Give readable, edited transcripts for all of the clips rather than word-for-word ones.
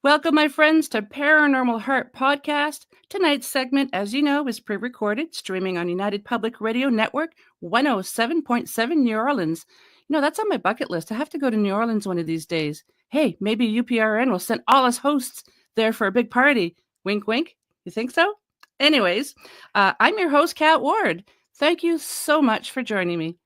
Welcome, my friends, to Paranormal Heart Podcast. Tonight's segment, as you know, is pre-recorded, streaming on United Public Radio Network 107.7 New Orleans. That's on my bucket list. I have to go to New Orleans one of these days. Hey, maybe UPRN will send all us hosts there for a big party. Wink, wink. You think so? Anyways, I'm your host, Kat Ward. Thank you so much for joining me.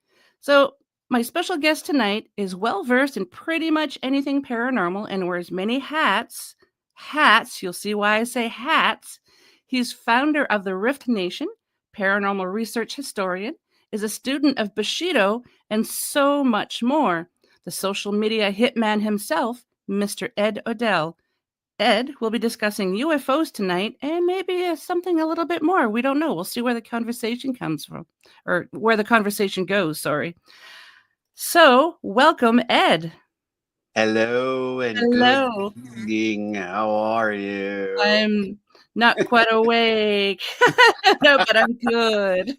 So, my special guest tonight is well versed in pretty much anything paranormal and wears many hats. Hats, you'll see why I say hats. He's founder of the Rift Nation, Paranormal Research Historian, is a student of Bushido, and so much more. The social media hitman himself, Mr. Ed Odell. Ed will be discussing UFOs tonight and maybe something a little bit more. We don't know. We'll see where the conversation comes from, or where the conversation goes, sorry. So, welcome, Ed. Hello and Hello. good evening. How are you? I'm not quite awake. No, but I'm good.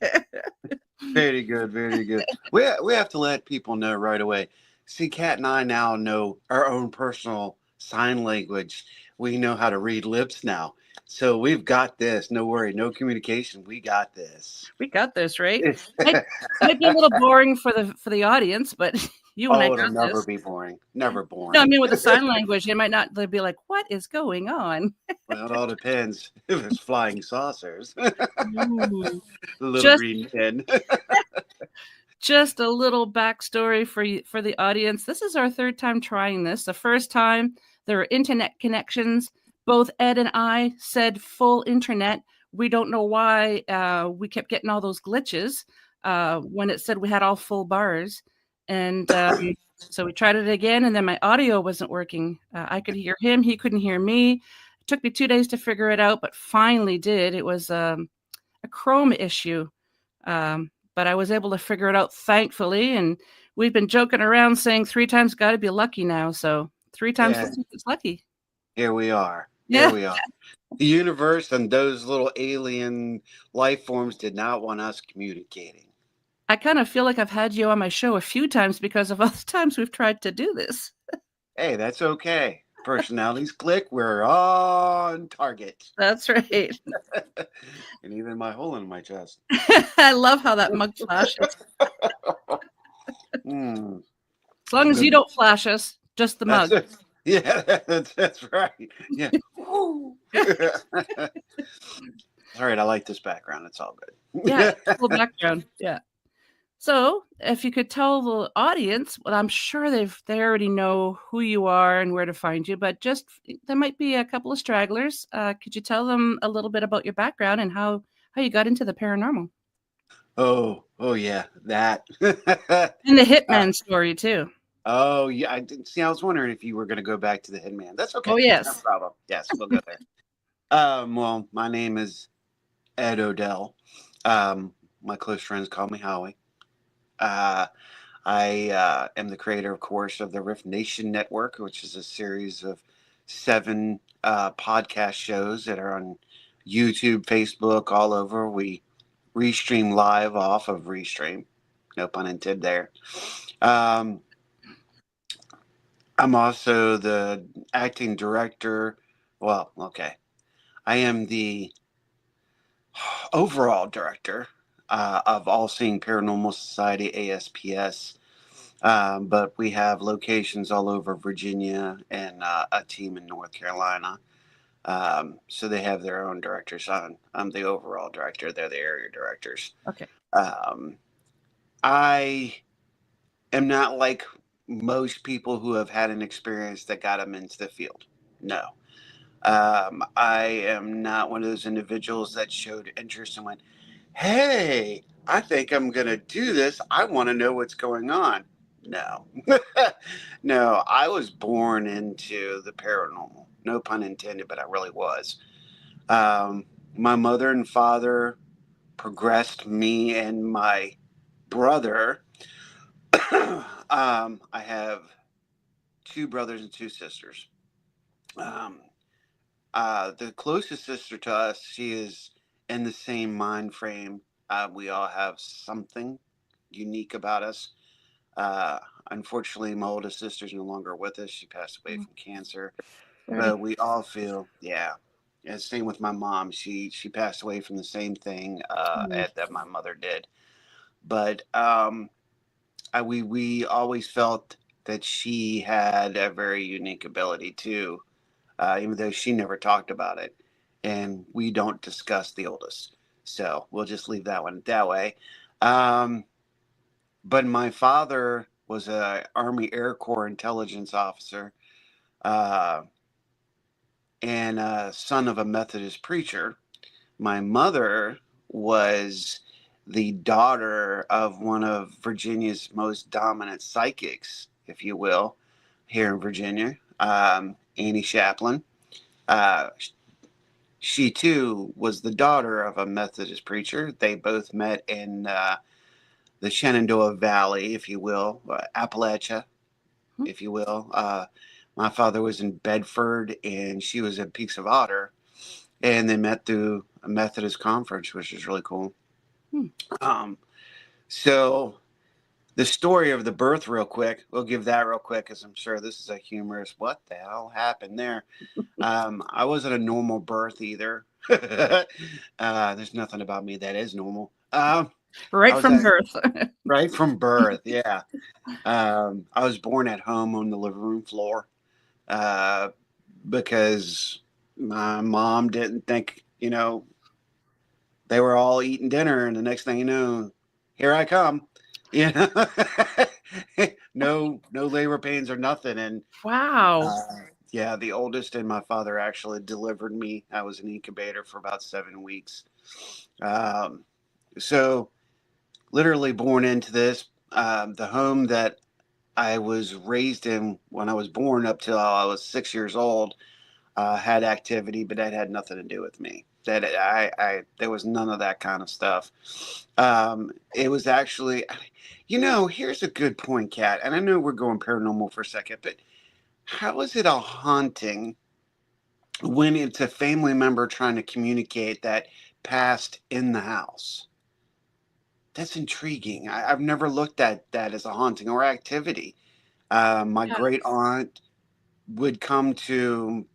Very good, very good. We have to let people know right away. See, Kat and I now know our own personal sign language. We know how to read lips now. So we've got this. No worry, no communication. We got this. We got this, right? Might be a little boring for the audience, but you and I Oh, it'll got never this. be boring. Never No, I boring. mean with the sign language, they might not. They'd be like, "What is going on?" Well, it all depends if it's flying saucers. Ooh. Little Just green pen. Just a little backstory for the audience. This is our third time trying this. The first time there were internet connections. Both Ed and I said full internet. We don't know why we kept getting all those glitches when it said we had all full bars. And so we tried it again, and then my audio wasn't working. I could hear him. He couldn't hear me. It took me 2 days to figure it out, but finally did. It was a Chrome issue. But I was able to figure it out, thankfully. And we've been joking around saying 3 times got to be lucky now. So 3 times Yeah, it's lucky. here we are. Here Yeah. we are. The universe and those little alien life forms did not want us communicating. I kind of feel like I've had you on my show a few times because of all the times we've tried to do this. Hey, that's okay. Personalities click. We're on target. That's right. And even my hole in my chest. I love how that mug flashes. Mm, As long as you good. don't flash us, just the That's mug. it. Yeah, that's right. Yeah. All right, I like this background. It's all Yeah, good. cool background. Yeah. So, if you could tell the audience, well, I'm sure they already know who you are and where to find you, but just there might be a couple of stragglers. Could you tell them a little bit about your background and how you got into the paranormal Oh yeah, that. and the uh, Hitman story too? Oh, yeah. I didn't see. I was wondering if you were going to go back to the Hitman. That's Oh okay. No yes. problem. Yes, we'll go there. Well, my name is Ed Odell. My close friends call me Howie. Uh, I am the creator, of course, of the Rift Nation Network, which is a series of 7 podcast shows that are on YouTube, Facebook, all over. We restream live off of Restream. No pun intended there. Um, I'm also the acting director. Well, okay. I am the overall director of All Seeing Paranormal Society, ASPS. But we have locations all over Virginia and a team in North Carolina. So they have their own directors. I'm the overall director. They're the area directors. Okay. Um, I am not like most people who have had an experience that got them into the field. No. I am not one of those individuals that showed interest and went, hey, I think I'm going to do this. I want to know what's going on. No. No, I was born into the paranormal. No pun intended, but I really was. My mother and father progressed me and my brother. I have 2 brothers and 2 sisters. Um, the closest sister to us, she is in the same mind frame. We all have something unique about us. Uh, Unfortunately, my oldest sister's no longer with us. She passed away from cancer. but we all feel, yeah. And same with my mom. She passed away from the same thing Mm. that my mother did. But we always felt that she had a very unique ability too, even though she never talked about it. And we don't discuss the oldest, so we'll just leave that one that way. Um, but my father was a Army Air Corps intelligence officer, uh, and son of a Methodist preacher. My mother was the daughter of one of Virginia's most dominant psychics, if you will, here in Virginia, Annie Chaplin. Uh, she too was the daughter of a Methodist preacher. They both met in the Shenandoah Valley, if you will, Appalachia, Hmm. if you will. My father was in Bedford and she was in Peaks of Otter, and they met through a Methodist conference, which is really cool. Hmm. Um, so the story of the birth, real quick, we'll give that real quick, because I'm sure this is a humorous. What the hell happened there? I wasn't a normal birth either. There's nothing about me that is normal. I Right was from at birth. right from birth. Yeah, I was born at home on the living room floor uh, because my mom didn't think, they were all eating dinner, and the next thing you know, here I come. You know, no labor pains or nothing, and Wow. uh, yeah, the oldest and my father actually delivered me. I was an incubator for about 7 weeks. Um, so literally born into this. The home that I was raised in when I was born up till I was 6 years old had activity, but that had nothing to do with me. That there was none of that kind of stuff. It was actually, here's a good point, Kat. And I know we're going paranormal for a second, but how is it a haunting when it's a family member trying to communicate that passed in the house? That's intriguing. I've never looked at that as a haunting or activity. My Yeah. great aunt would come to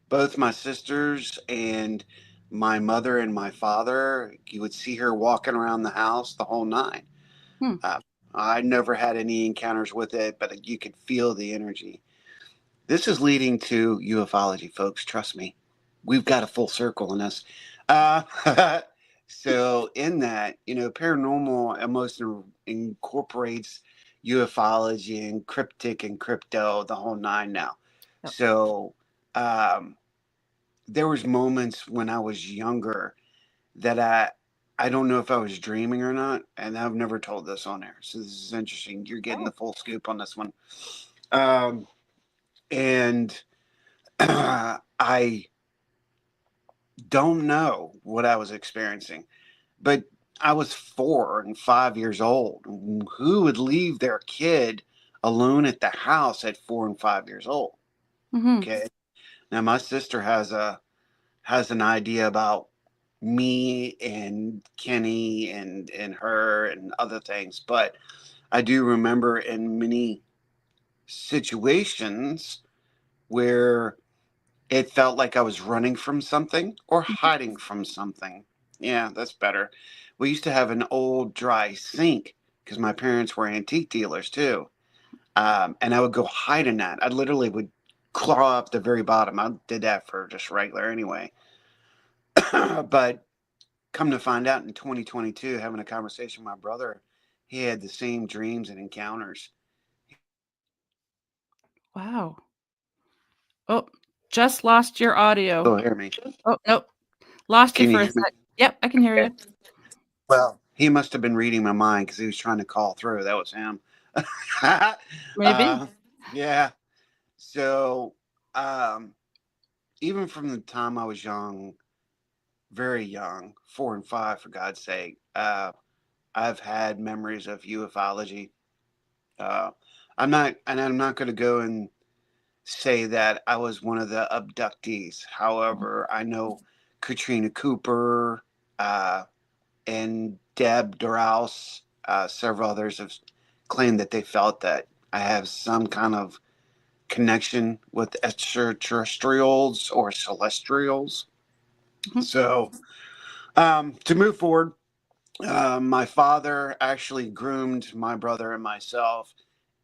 both my sisters and my mother and my father. You would see her walking around the house the whole nine. Hmm. Uh, I never had any encounters with it, but you could feel the energy. This is leading to ufology, folks. Trust me, we've got a full circle in us. So, in that, paranormal almost incorporates ufology and cryptic and crypto, the whole nine now. Yep. So, um, there was moments when I was younger that I don't know if I was dreaming or not, and I've never told this on air. So this is interesting. You're getting Oh. the full scoop on this one. Um, and I don't know what I was experiencing, but I was 4 and 5 years old. Who would leave their kid alone at the house at 4 and 5 years old? Hmm. Okay. Now my sister has an idea about me and Kenny and her and other things, but I do remember in many situations where it felt like I was running from something or hiding from something. Yeah, that's better. We used to have an old dry sink because my parents were antique dealers too. And I would go hide in that. I literally would claw up the very bottom. I did that for just regular anyway. But come to find out in 2022, having a conversation with my brother, he had the same dreams and encounters. Wow. Oh, just lost your audio. Still hear me? Oh, nope. Lost you Can you for a hear me? sec. Yep, I can hear Okay. you. Well, he must have been reading my mind because he was trying to call through. That was him. Maybe. uh, yeah. So, um, even from the time I was young, very young, 4 and 5, for God's sake, I've had memories of ufology. Uh, I'm not going to go and say that I was one of the abductees. However, I know Katrina Cooper and Deb Doraus, several others have claimed that they felt that I have some kind of connection with extraterrestrials or celestials. Mhm. So, to move forward, my father actually groomed my brother and myself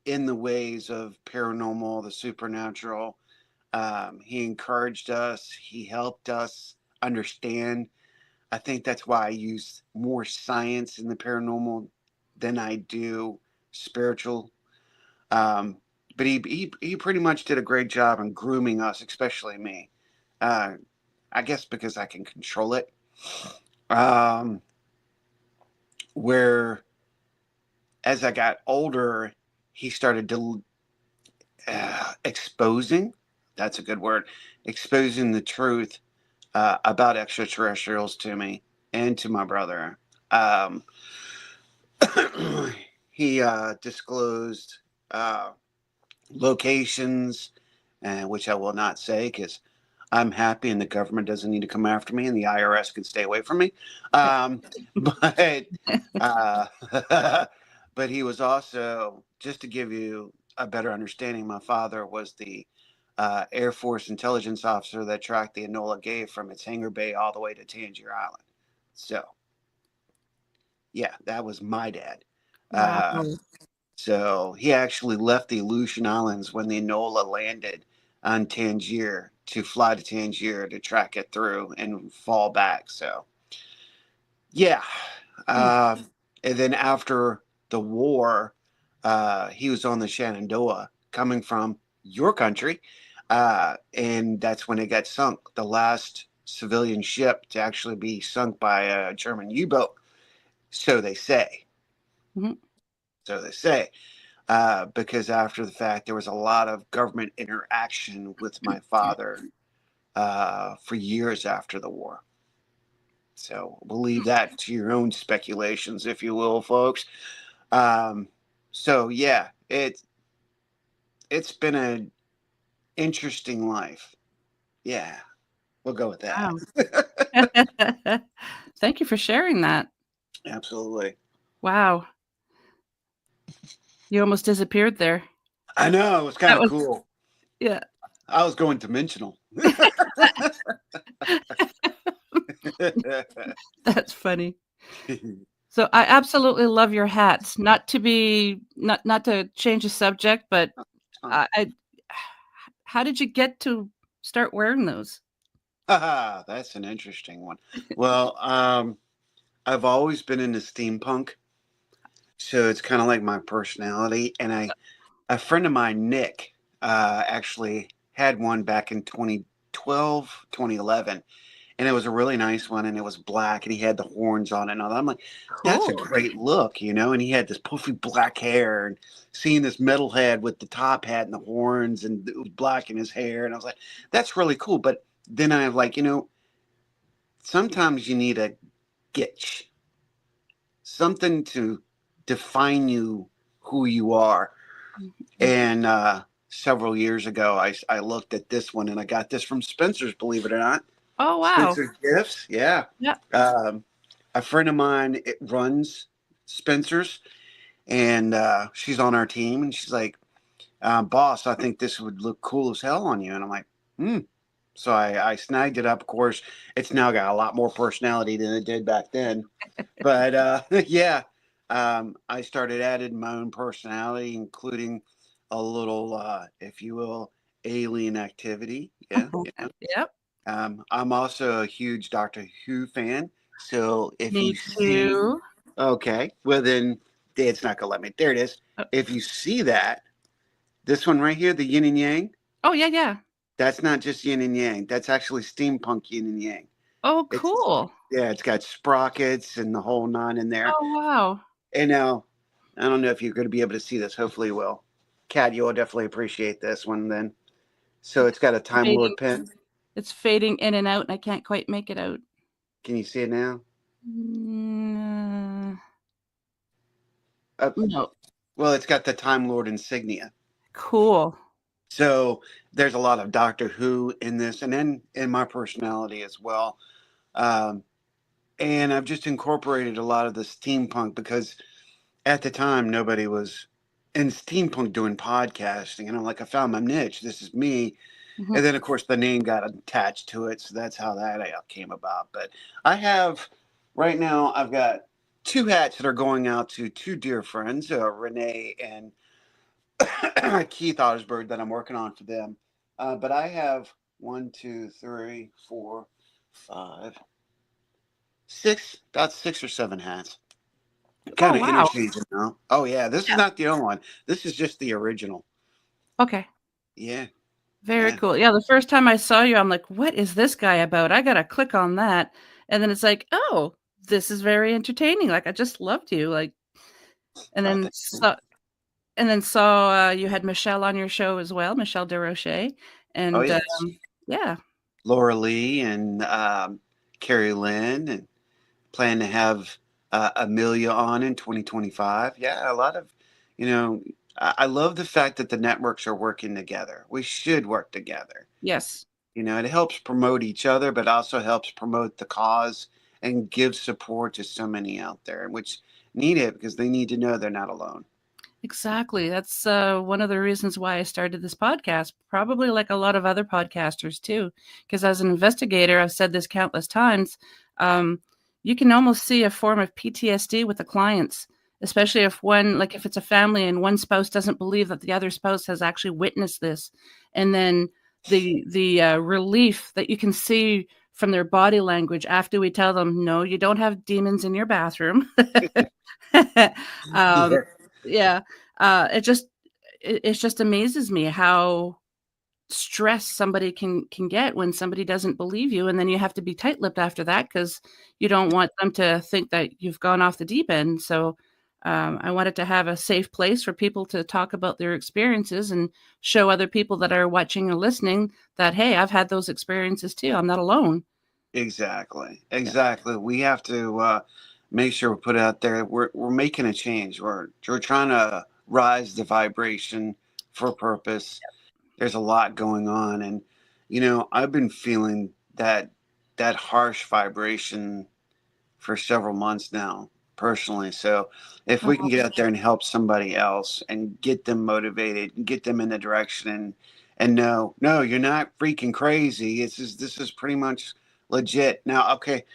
in the ways of paranormal, the supernatural. He encouraged us, he helped us understand. I think that's why I use more science in the paranormal than I do spiritual. Um, but he pretty much did a great job in grooming us, especially me. Uh, I guess because I can control it. Um, where as I got older, he started to exposing. That's a good word. Exposing the truth about extraterrestrials to me and to my brother. Um, he disclosed uh, locations, which I will not say because I'm happy and the government doesn't need to come after me and the IRS can stay away from me. But uh, but he was also, just to give you a better understanding, my father was the Air Force intelligence officer that tracked the Enola Gay from its hangar bay all the way to Tangier Island. So, yeah, that was my dad. Wow. So he actually left the Aleutian Islands when the Enola landed on Tangier to fly to Tangier to track it through and fall back. So, yeah. Mm. Uh, and then after the war, he was on the Shenandoah coming from your country. And that's when it got sunk. The last civilian ship to actually be sunk by a German U boat. So they say. Mhm. So they say. Because after the fact, there was a lot of government interaction with my father for years after the war. So we'll leave that to your own speculations, if you will, folks. Um, so yeah, it's been an interesting life. Yeah, we'll go with that. Wow. Thank you for sharing that. Absolutely. Wow. You almost disappeared there. I know it was kind That of was cool. yeah. I was going dimensional. That's funny. So I absolutely love your hats. Not to be not to change the subject, but I how did you get to start wearing those? That's an interesting one. Well, I've always been into steampunk, so it's kind of like my personality. And a friend of mine, Nick, actually had one back in 2012, 2011, and it was a really nice one, and it was black, and he had the horns on it, and all that. I'm like, that's a Cool. great look, you know. And he had this puffy black hair, and seeing this metal head with the top hat and the horns, and it was black in his hair, and I was like, that's really cool. But then I like, sometimes you need a gitch, something to define you, who you are. Mhm. And several years ago, I looked at this one and I got this from Spencer's, believe it or not. Oh, wow. Spencer's Gifts. Yeah. Yeah. Um, a friend of mine it runs Spencer's and she's on our team and she's like, boss, I think this would look cool as hell on you. And I'm like, hmm. So I snagged it up. Of course, it's now got a lot more personality than it did back then. But yeah, I started adding my own personality, including a little, if you will, alien activity. Yeah, yeah. Yep. I'm also a huge Doctor Who fan. So if Me you see, too. okay, well then it's not gonna let me. There it is. Oh If you see that, this one right here, the yin and yang, oh, yeah, yeah. that's not just yin and yang. That's actually steampunk yin and yang. Oh, It's cool. yeah, it's got sprockets and the whole nine in there. Oh, wow. And now, I don't know if you're going to be able to see this. Hopefully, you will. Kat, you'll definitely appreciate this one then. So it's got a Time Fading Lord pin. it's fading in and out, and I can't quite make it out. Can you see it now? Mm, Uh, no. well, it's got the Time Lord insignia. Cool. So there's a lot of Doctor Who in this, and then in my personality as well. Um, and I've just incorporated a lot of the steampunk because at the time nobody was and steampunk doing podcasting, and I'm like, I found my niche. This is me. Mhm. And then, of course, the name got attached to it, so that's how that came about. But I have right now, I've got two hats that are going out to two dear friends, Renee and Keith Ottersberg, that I'm working on for them. But I have one, two, three, four, five, six, about 6 or 7 hats. Oh, Kind of wow. interseason now. Oh yeah, this is Yeah. not the only one. This is just the original. Okay. Yeah, Very yeah. cool. Yeah, the first time I saw you, I'm like, "What is this guy about? I gotta click on that." And then it's like, "Oh, this is very entertaining." Like, I just loved you, like, and Oh, then saw you had Michelle on your show as well, Michelle DeRoche, oh and, yes. yeah. Laura Lee and Carrie Lynn, and plan to have Amelia on in 2025. Yeah, a lot of, you know, I love the fact that the networks are working together. We should work together. Yes. It helps promote each other, but also helps promote the cause and give support to so many out there, which need it because they need to know they're not alone. Exactly. That's one of the reasons why I started this podcast, probably like a lot of other podcasters too. Because as an investigator, I've said this countless times, um, you can almost see a form of PTSD with the clients, especially if if it's a family and one spouse doesn't believe that the other spouse has actually witnessed this. And then the relief that you can see from their body language after we tell them, no, you don't have demons in your bathroom. um, Yeah. yeah, it just it just amazes me how stressed somebody can get when somebody doesn't believe you, and then you have to be tight-lipped after that because you don't want them to think that you've gone off the deep end. So, I wanted to have a safe place for people to talk about their experiences and show other people that are watching or listening that, "Hey, I've had those experiences too. I'm not alone." Exactly. Yeah. Exactly. We have to make sure we put it out there. We're making a change. We're trying to rise the vibration for a purpose. There's a lot going on, and I've been feeling that harsh vibration for several months now personally. So if we can Oh, get out there and help somebody else and get them motivated and get them in the direction, and no, you're not freaking crazy. This is pretty much legit. Now, okay,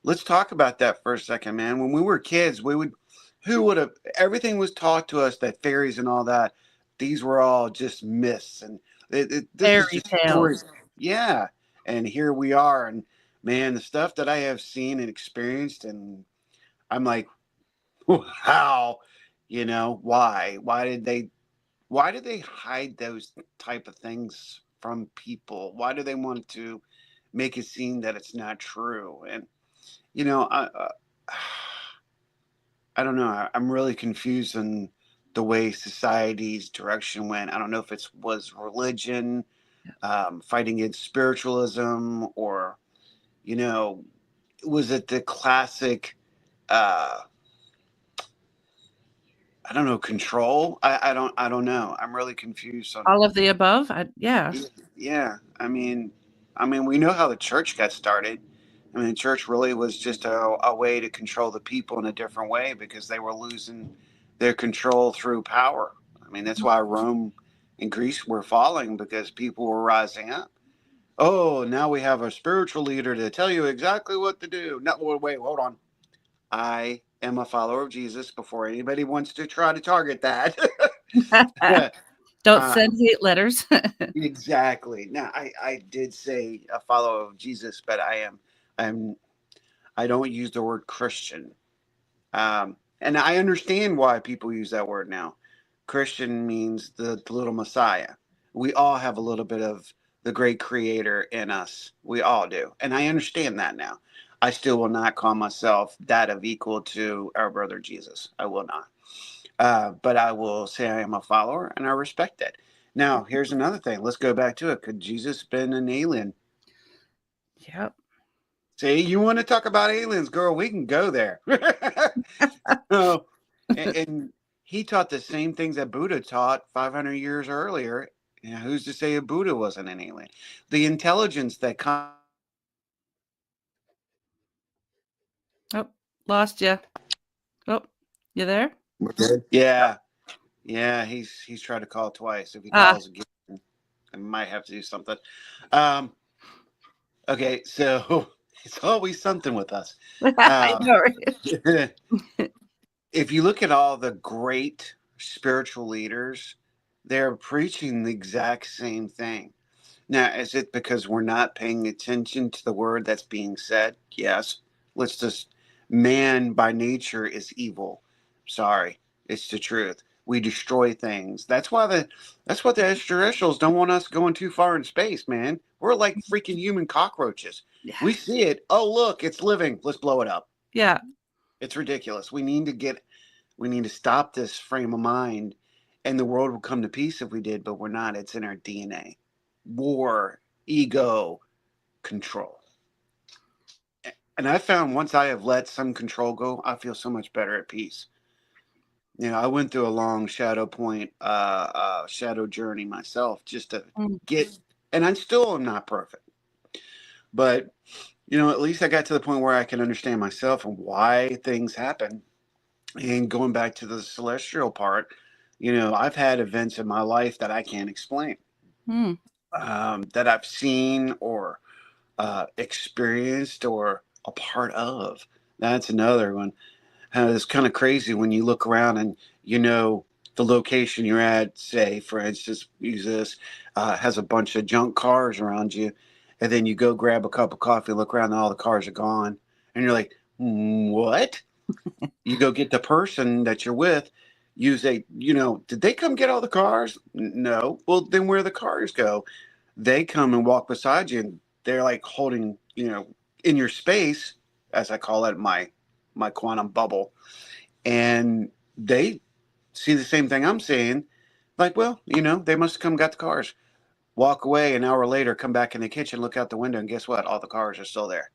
let's talk about that for a second, man. When we were kids, who would have, everything was taught to us that fairies and all that, these were all just myths. And this is fairy just tales. stories. Yeah. And here we are. And man, the stuff that I have seen and experienced, and I'm like, how, why? Why did they hide those type of things from people? Why do they want to make it seem that it's not true? And you know, I, uh, I don't know. I'm really confused on the way society's direction went. I don't know if it was religion, fighting against spiritualism, or you know, was it the classic? Uh, I don't know, control. I don't know. I'm really confused on. All of the above? Yeah. Yeah, I mean, we know how the church got started. I mean, the church really was just a way to control the people in a different way because they were losing their control through power. I mean, that's why Rome and Greece were falling because people were rising up. Oh, now we have a spiritual leader to tell you exactly what to do. No, wait, hold on. I am a follower of Jesus before anybody wants to try to target that. Don't uh, send hate letters. Exactly. Now, I did say a follower of Jesus, but I'm I don't use the word Christian. And I understand why people use that word now. Christian means the little Messiah. We all have a little bit of the great Creator in us. We all do, and I understand that now. I still will not call myself that of equal to our brother Jesus. I will not. But I will say I am a follower and I respect it. Now, here's another thing. Let's go back to it. Could Jesus been an alien? Yep. See, you want to talk about aliens, girl? We can go there. Oh, and he taught the same things that Buddha taught 500 years earlier. Who's to say a Buddha wasn't an alien? The intelligence that comes. Oh, lost you. Oh, you there? We're good. Yeah. Yeah, he's tried to call twice. If he Ah, calls again, I might have to do something. Um, okay, so it's always something with us. I Um, know, right? if you look at all the great spiritual leaders, they're preaching the exact same thing. Now, is it because we're not paying attention to the word that's being said? Yes. Let's just, man by nature is evil. Sorry, it's the truth. We destroy things. That's what the extraterrestrials don't want us going too far in space, man. We're like freaking human cockroaches. Yeah. We see it. Oh, look, it's living. Let's blow it up. Yeah. It's ridiculous. We need to stop this frame of mind, and the world will come to peace if we did, but we're not. It's in our DNA. War, ego, control. And I found once I have let some control go, I feel so much better at peace. You know, I went through a long shadow journey myself just to Mm. get, and I still am not perfect, but you know, at least I got to the point where I can understand myself and why things happen. And going back to the celestial part, you know, I've had events in my life that I can't explain, Mm. that I've seen or experienced or a part of. That's another one. It's kind of crazy when you look around and you know the location you're at. Say, for instance, use this has a bunch of junk cars around you, and then you go grab a cup of coffee, look around, and all the cars are gone, and you're like, "What?" You go get the person that you're with. You say, you know, did they come get all the cars? No. Well, then where the cars go? They come and walk beside you, and they're like holding, you know, in your space, as I call it, my quantum bubble, and they see the same thing I'm seeing. Like, well, you know, they must have come got the cars. Walk away an hour later, come back in the kitchen, look out the window, and guess what? All the cars are still there.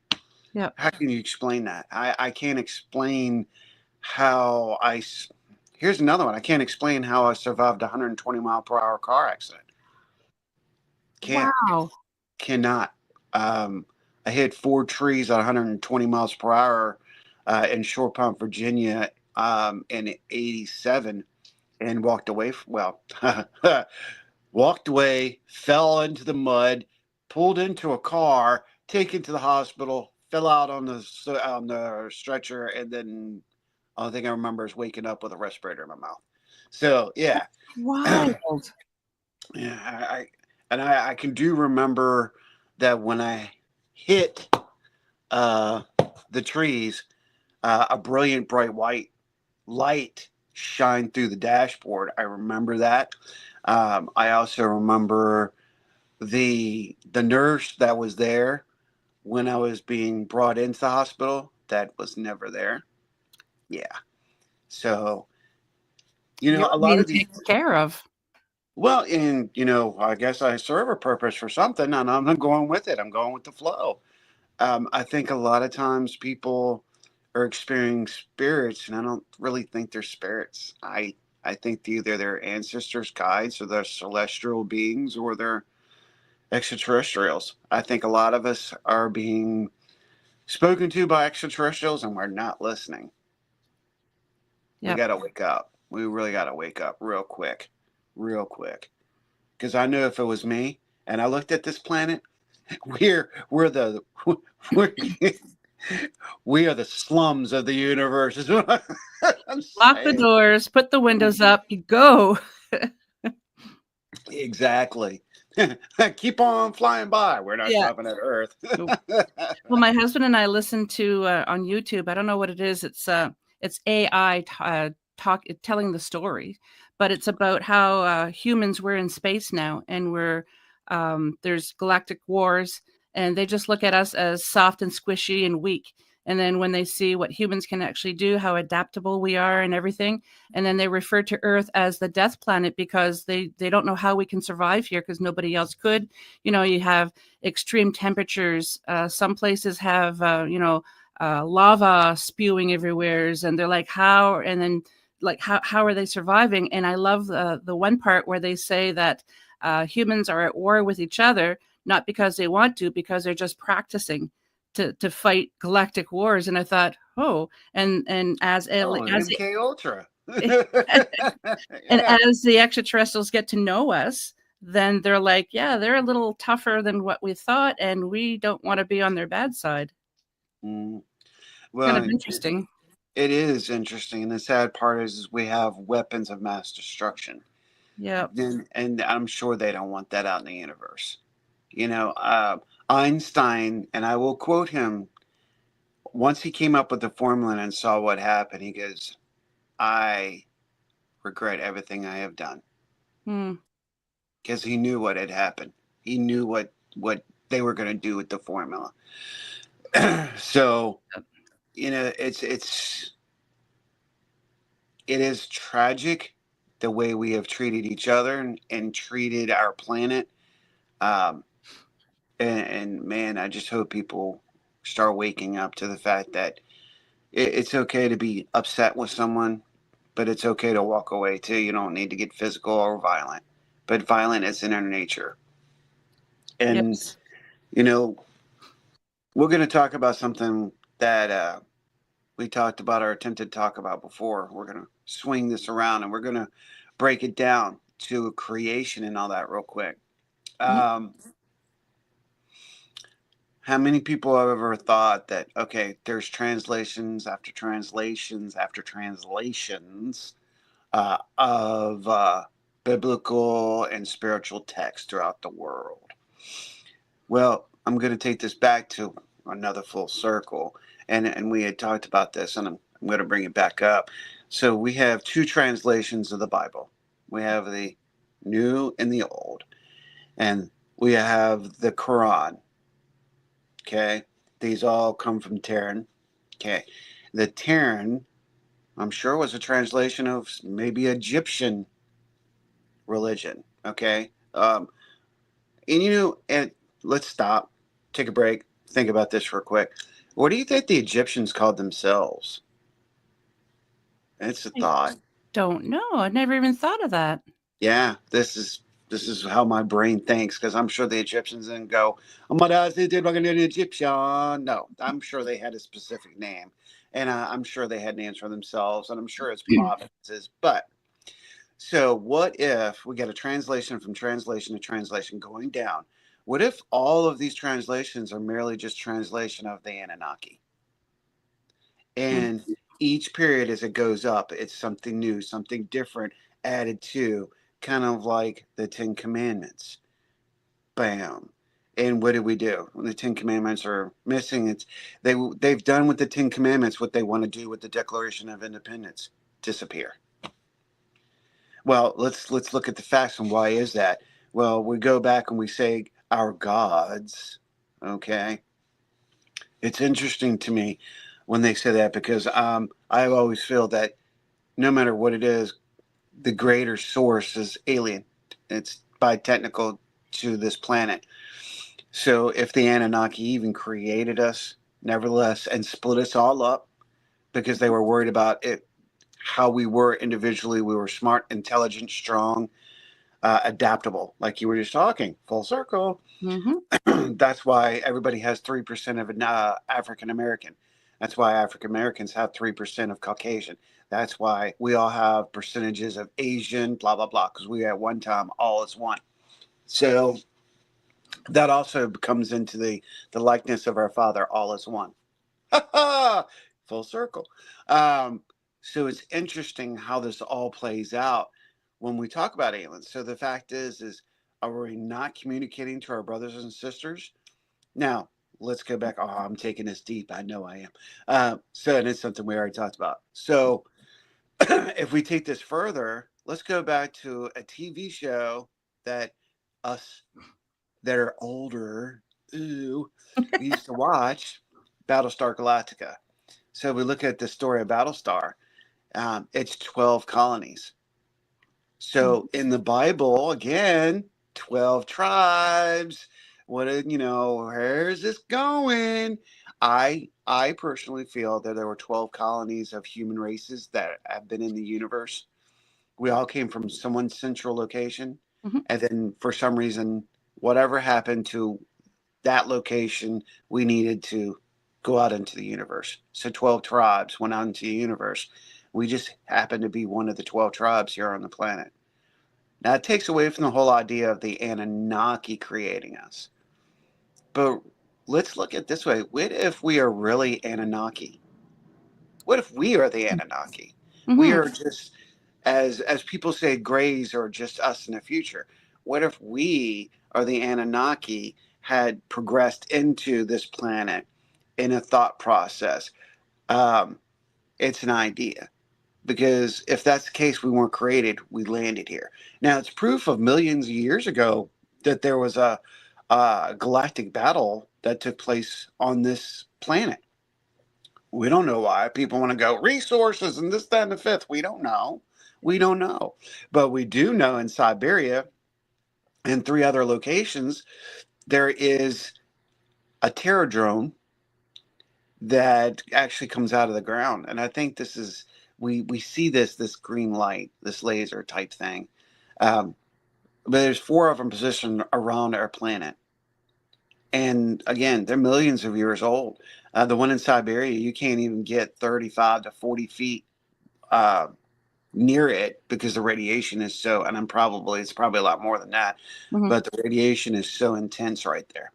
Yeah. How can you explain that? I can't explain how I. Here's another one. I can't explain how I survived a 120-mile-per-hour car accident. Can't. Wow. Cannot. I hit four trees at 120 miles per hour in Shore Pond, Virginia, in '87, and walked away. Well, walked away, fell into the mud, pulled into a car, taken to the hospital, fell out on the stretcher, and then only thing I remember is waking up with a respirator in my mouth. So yeah, Wild. yeah, I can do remember that when I hit uh, the trees, a brilliant bright white light shined through the dashboard. I remember that. I also remember the nurse that was there when I was being brought into the hospital. That was never there. Yeah. So you You're know, a lot being of these. taken care of. Well, and you know, I guess I serve a purpose for something, and I'm going with it. I'm going with the flow. I think a lot of times people are experiencing spirits, and I don't really think they're spirits. I think either they're ancestors, guides, or they're celestial beings, or they're extraterrestrials. I think a lot of us are being spoken to by extraterrestrials, and we're not listening. We Yep. got to wake up. We really got to wake up real quick. Because I knew if it was me, and I looked at this planet, we're the we're, we are the slums of the universe. Is what I'm Lock the saying. doors, put the windows up, you go. Exactly. Keep on flying by. We're not Yeah. stopping at Earth. Well, my husband and I listened to on YouTube. I don't know what it is. It's AI telling the story, but it's about how humans were in space now, and there's galactic wars, and they just look at us as soft and squishy and weak. And then when they see what humans can actually do, how adaptable we are, and everything, and then they refer to Earth as the death planet because they don't know how we can survive here because nobody else could. You know, you have extreme temperatures. Some places have, lava spewing everywhere, and they're like, how? And then, like, how are they surviving? And I love the one part where they say that humans are at war with each other, not because they want to, because they're just practicing to fight galactic wars. And I thought, oh, and Oh, MK Ultra. And Yeah. as the extraterrestrials get to know us, then they're like, yeah, they're a little tougher than what we thought, and we don't want to be on their bad side. Mm. Kind of Well, interesting. it is interesting. And the sad part is we have weapons of mass destruction. Yeah. And I'm sure they don't want that out in the universe. You know, Einstein, and I will quote him, once he came up with the formula and saw what happened, he goes, I regret everything I have done. Hmm. Because he knew what had happened. He knew what they were going to do with the formula. So, you know, it is tragic the way we have treated each other and treated our planet. Um, and man, I just hope people start waking up to the fact that it's okay to be upset with someone, but it's okay to walk away too. You don't need to get physical or violent, but violent is in our nature. And, Yes. you know, we're going to talk about something that we talked about or attempted to talk about before. We're going to swing this around and we're going to break it down to creation and all that real quick. Mhm. Um, how many people have ever thought that, okay, there's translations after translations after translations of biblical and spiritual texts throughout the world? Well, I'm going to take this back to another full circle. And we had talked about this, and I'm going to bring it back up. So we have two translations of the Bible. We have the New and the Old, and we have the Quran. Okay, these all come from Terran. Okay, the Terran, I'm sure, was a translation of maybe Egyptian religion. Okay, and you know, and let's stop, take a break, think about this real quick. What do you think the Egyptians called themselves? It's a I thought. don't know. I never even thought of that. Yeah, this is how my brain thinks, because I'm sure the Egyptians didn't go, "Oh my God, they did fucking an Egyptian." No, I'm sure they had a specific name, and I'm sure they had names for themselves, and I'm sure it's provinces. But so, what if we get a translation from translation to translation going down? What if all of these translations are merely just translation of the Anunnaki? Mm. And each period as it goes up, it's something new, something different added to, kind of like the Ten Commandments. Bam. And what do we do when the Ten Commandments are missing? It's they've done with the Ten Commandments what they want to do with the Declaration of Independence: disappear. Well, let's look at the facts and why is that? Well, we go back and we say our gods. Okay, it's interesting to me when they say that, because I always feel that no matter what it is, the greater source is alien. It's by technical to this planet. So if the Anunnaki even created us, nevertheless, and split us all up because they were worried about it, how we were individually, we were smart, intelligent, strong, adaptable, like you were just talking, full circle. Mm-hmm. That's why everybody has 3% of an African American. That's why African Americans have 3% of Caucasian. That's why we all have percentages of Asian, blah, blah, blah, because we at one time all as one. So that also comes into the likeness of our Father, all as one. Full circle. Um, so it's interesting how this all plays out when we talk about aliens. So the fact is are we not communicating to our brothers and sisters? Now, let's go back. Oh, I'm taking this deep. I know I am. So, and it's something we already talked about. So, if we take this further, let's go back to a TV show that us that are older, ooh, we used to watch, Battlestar Galactica. So, we look at the story of Battlestar. It's 12 colonies. So in the Bible, again, 12 tribes. Where's this going? I personally feel that there were 12 colonies of human races that have been in the universe. We all came from someone's central location. Mm-hmm. And then for some reason, whatever happened to that location, we needed to go out into the universe. So 12 tribes went out into the universe. We just happen to be one of the 12 tribes here on the planet. Now, it takes away from the whole idea of the Anunnaki creating us. But let's look at it this way. What if we are really Anunnaki? What if we are the Anunnaki? We Mm-hmm. are just, as people say, grays are just us in the future. What if we are the Anunnaki had progressed into this planet in a thought process? Um, it's an idea. Because if that's the case, we weren't created, we landed here. Now, it's proof of millions of years ago that there was a galactic battle that took place on this planet. We don't know why. People want to go resources and this, that, and the fifth. We don't know. We don't know. But we do know in Siberia and 3 other locations, there is a terradrome that actually comes out of the ground. And I think this is, we see this green light, this laser type thing. But there's 4 of them positioned around our planet. And again, they're millions of years old. The one in Siberia, you can't even get 35 to 40 feet uh, near it because the radiation is so, and it's probably a lot more than that, Mm-hmm. but the radiation is so intense right there.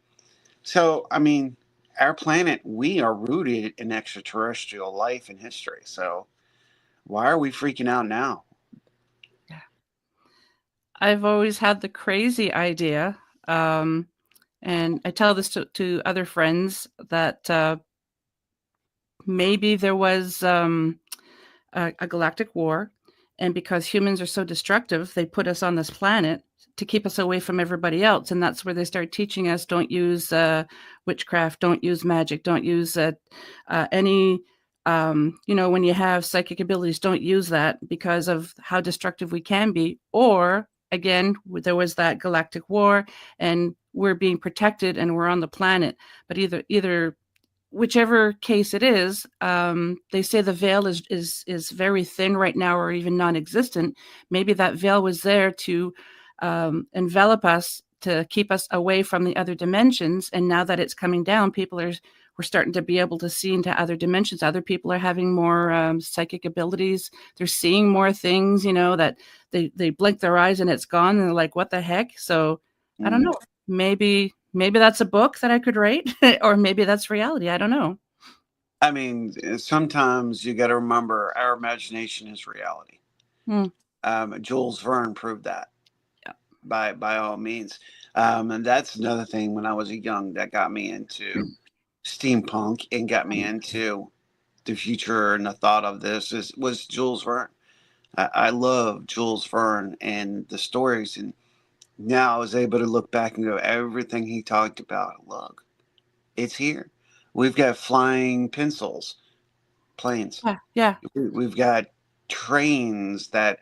So, I mean, our planet, we are rooted in extraterrestrial life and history. So, why are we freaking out now? Yeah. I've always had the crazy idea, and I tell this to other friends, that maybe there was a galactic war, and because humans are so destructive, they put us on this planet to keep us away from everybody else, and that's where they start teaching us, don't use witchcraft, don't use magic, don't use any when you have psychic abilities, don't use that because of how destructive we can be. Or again, there was that galactic war and we're being protected and we're on the planet, but either whichever case it is, they say the veil is very thin right now, or even non-existent. Maybe that veil was there to envelop us, to keep us away from the other dimensions. And now that it's coming down, we're starting to be able to see into other dimensions. Other people are having more psychic abilities. They're seeing more things. That they blink their eyes and it's gone, and they're like, "What the heck?" So I don't know. Maybe that's a book that I could write, or maybe that's reality. I don't know. I mean, sometimes you got to remember our imagination is reality. Hmm. Jules Verne proved that Yeah. by all means. And that's another thing when I was young that got me into steampunk and got me into the future and the thought of this was Jules Verne. I love Jules Verne and the stories, and now I was able to look back and go, everything he talked about, look, it's here. We've got flying pencils, planes. Yeah. Yeah. We've got trains that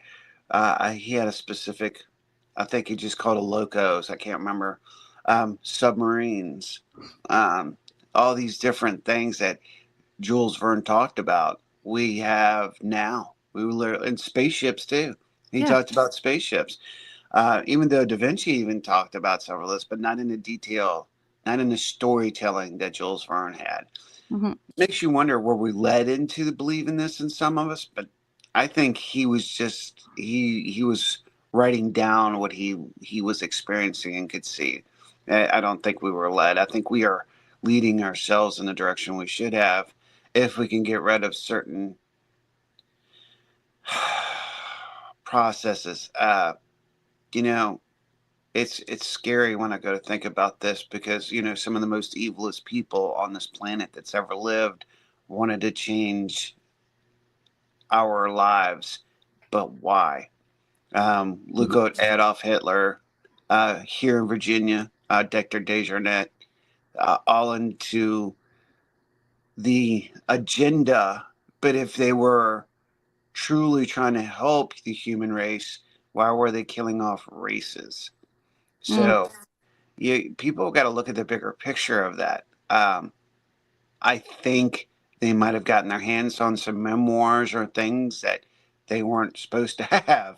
he had a specific, I think he just called it locos. I can't remember. Submarines, um, all these different things that Jules Verne talked about. We have now. We were literally in spaceships too. He Yeah. talked about spaceships. Even though Da Vinci even talked about some of this, but not in the detail, not in the storytelling that Jules Verne had. Hmm. Makes you wonder, were we led into believing this in some of us? But I think he was just he was writing down what he was experiencing and could see. I don't think we were led. I think we are leading ourselves in the direction we should have if we can get rid of certain processes. You know, it's scary when I go to think about this because some of the most evilest people on this planet that's ever lived wanted to change our lives, but why? Look at Adolf Hitler here in Virginia, Dexter Desjardins, all into the agenda. But if they were truly trying to help the human race, why were they killing off races? Mm. So people got to look at the bigger picture of that. I think they might have gotten their hands on some memoirs or things that they weren't supposed to have.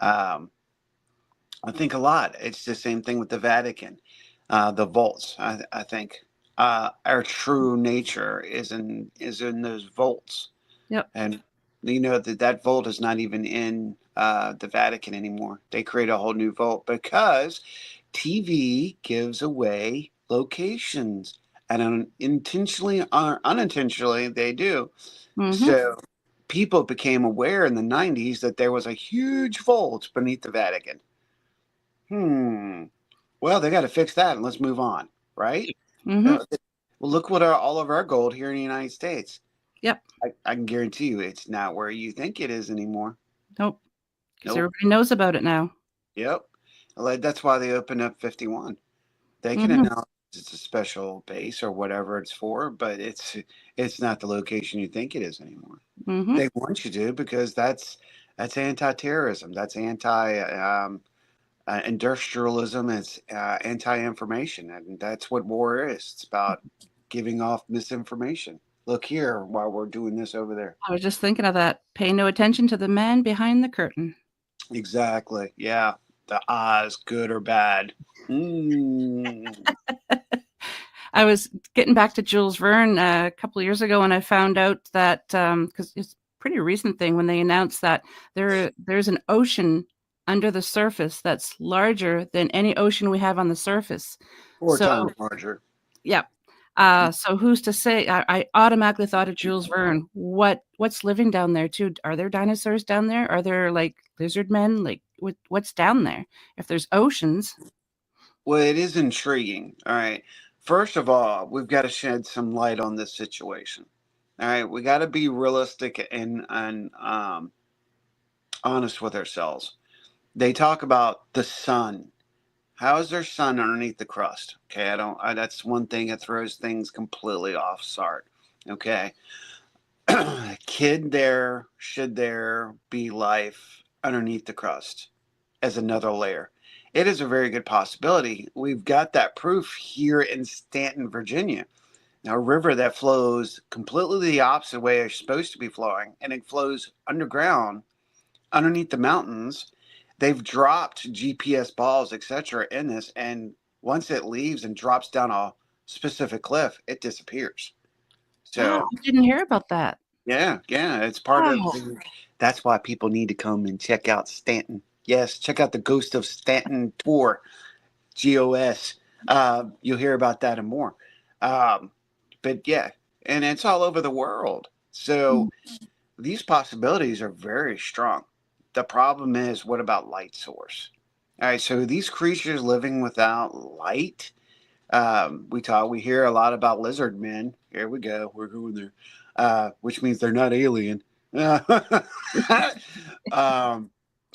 Um, I think a lot. It's the same thing with the Vatican, the vaults. I think our true nature is in those vaults, Yep. and You know that vault is not even in the Vatican anymore. They create a whole new vault because TV gives away locations, and intentionally or unintentionally, they do. Mm-hmm. So people became aware in the 90s that there was a huge vault beneath the Vatican. Well, they got to fix that and let's move on, right? Mm-hmm. Well, look what all of our gold here in the United States. Yep. I can guarantee you it's not where you think it is anymore. Nope. Because Nope. everybody knows about it now. Yep. That's why they opened up 51. They can Mm-hmm. announce it's a special base or whatever it's for, but it's not the location you think it is anymore. Mm-hmm. They want you to because that's anti-terrorism. That's anti industrialism. It's anti-information, and that's what war is. It's about giving off misinformation. Look here, while we're doing this over there. I was just thinking of that. Pay no attention to the man behind the curtain. Exactly. Yeah. The Oz, good or bad. I was getting back to Jules Verne a couple of years ago, and I found out that because it's a pretty recent thing when they announced that there's an ocean under the surface that's larger than any ocean we have on the surface. 4 times So, larger. yeah. So who's to say? I automatically thought of Jules Verne. What's living down there too? Are there dinosaurs down there? Are there like lizard men? Like what's down there? If there's oceans, Well, it is intriguing. All right. First of all, we've got to shed some light on this situation. All right. We got to be realistic and honest with ourselves. They talk about the sun. How is there sun underneath the crust? Okay. That's one thing that throws things completely off start. Okay. Should there be life underneath the crust as another layer? It is a very good possibility. We've got that proof here in Stanton, Virginia. Now, a river that flows completely the opposite way it's supposed to be flowing, and it flows underground, underneath the mountains. They've dropped GPS balls, etc., in this, and once it leaves and drops down a specific cliff, it disappears. wow, So I didn't hear about that. yeah, it's part of Wow. that's why people need to come and check out Stanton. Yes, check out the Ghost of Stanton tour, GOS. You'll hear about that and more. Um, but yeah, and it's all over the world. So these possibilities are very strong. The problem is, what about light source? All right, so these creatures living without light. We hear a lot about lizard men. Here we go. We're going there, which means they're not alien.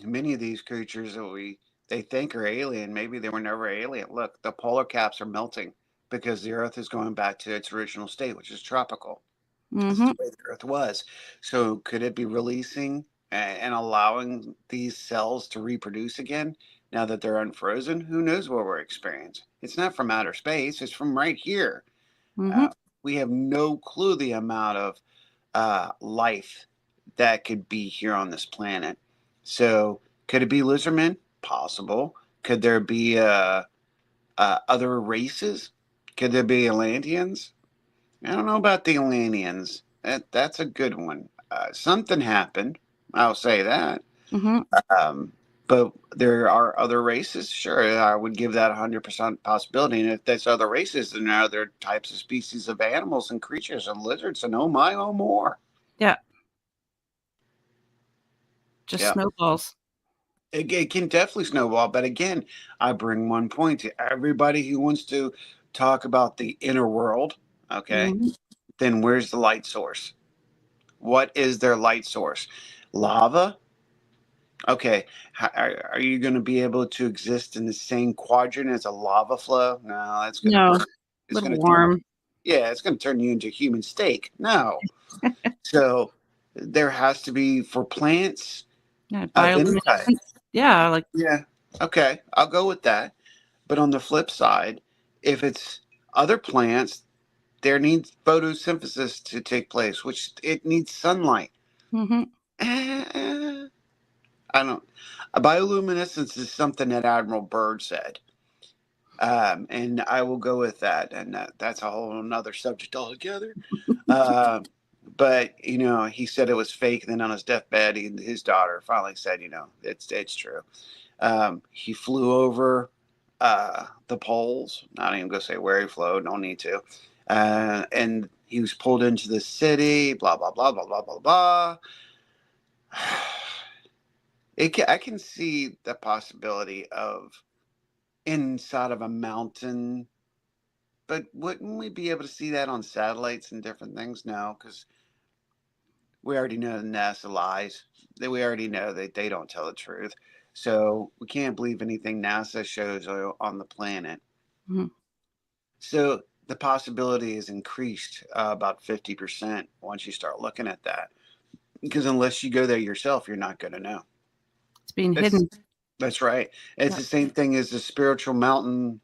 Many of these creatures that they think are alien, maybe they were never alien. Look, the polar caps are melting because the Earth is going back to its original state, which is tropical. This is Mm-hmm. the way the Earth was. So could it be releasing and allowing these cells to reproduce again now that they're unfrozen? Who knows what we're experiencing? It's not from outer space. It's from right here. Mm-hmm. Uh, we have no clue the amount of life that could be here on this planet. So could it be lizardmen? Possible. Could there be other races? Could there be Atlanteans? I don't know about the Atlanteans. That's a good one. Something happened. I'll say that. Mm-hmm. Um, but there are other races. Sure, I would give that 100% possibility. And if there's other races, then there are other types of species of animals and creatures and lizards, and oh my, oh more. Yeah, just Yeah, snowballs. it can definitely snowball. But again, I bring one point to everybody who wants to talk about the inner world. Okay, Mm-hmm. then where's the light source? What is their light source? Lava? Okay. Are you going to be able to exist in the same quadrant as a lava flow? No, that's going to No, burn. a It's little going to turn. warm. Yeah, it's going to turn you into human steak. No. So there has to be for plants Yeah, of any type. bioluminescent. Yeah, like Yeah. Okay, I'll go with that. But on the flip side, if it's other plants, there needs photosynthesis to take place, which it needs sunlight. mm-hmm. Eh, I don't. Bioluminescence is something that Admiral Byrd said, and I will go with that. And that's a whole another subject altogether. Uh, But he said it was fake. And then on his deathbed, his daughter finally said, it's true. He flew over the poles. Not even gonna say where he flew. Don't need to. And he was pulled into the city. Blah blah blah blah blah blah blah. I can see the possibility of inside of a mountain, but wouldn't we be able to see that on satellites and different things? No, because we already know NASA lies. That we already know that they don't tell the truth. So we can't believe anything NASA shows on the planet. Mm-hmm. So the possibility is increased about 50% once you start looking at that. Because unless you go there yourself, you're not going to know. It's being That's, hidden. that's right. It's the same thing as the spiritual mountain.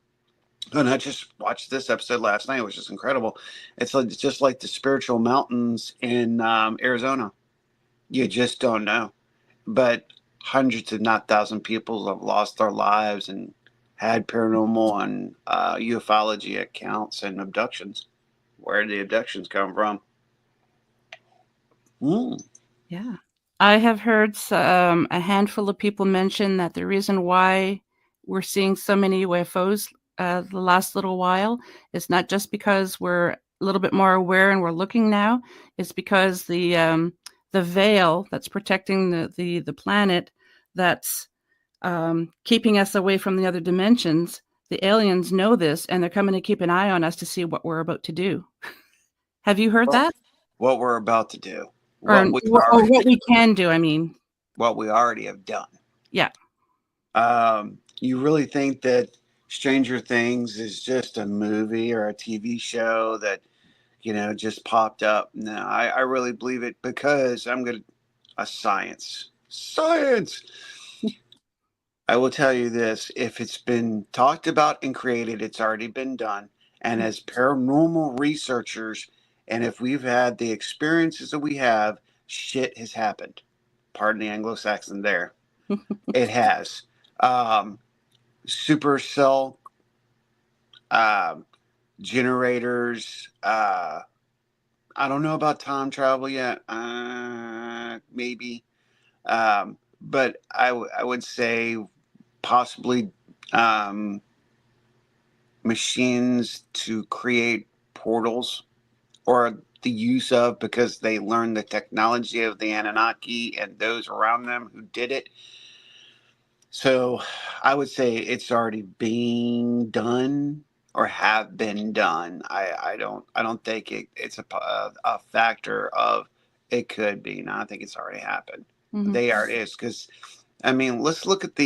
And I just watched this episode last night, which is incredible. It's just like the spiritual mountains in Arizona. You just don't know. But hundreds, if not thousand people have lost their lives and had paranormal and ufology accounts and abductions. Where did the abductions come from? Yeah. I have heard a handful of people mention that the reason why we're seeing so many UFOs the last little while is not just because we're a little bit more aware and we're looking now. It's because the veil that's protecting the planet, that's keeping us away from the other dimensions. The aliens know this, and they're coming to keep an eye on us to see what we're about to do. Have you heard that? What we're about to do. Or what we can do, I mean. What we already have done. Yeah. You really think that Stranger Things is just a movie or a TV show that, just popped up? No, I really believe it because science. I will tell you this, if it's been talked about and created, it's already been done. And as paranormal researchers, and if we've had the experiences that we have, shit has happened. Pardon the Anglo-Saxon there. It has. Supercell generators. I don't know about time travel yet. Maybe. But I would say possibly machines to create portals, or the use of, because they learned the technology of the Anunnaki and those around them who did it. So I would say it's already being done or have been done. I don't think it's a factor of it could be. No, I think it's already happened. Mm-hmm. They are, it is, because I mean, let's look at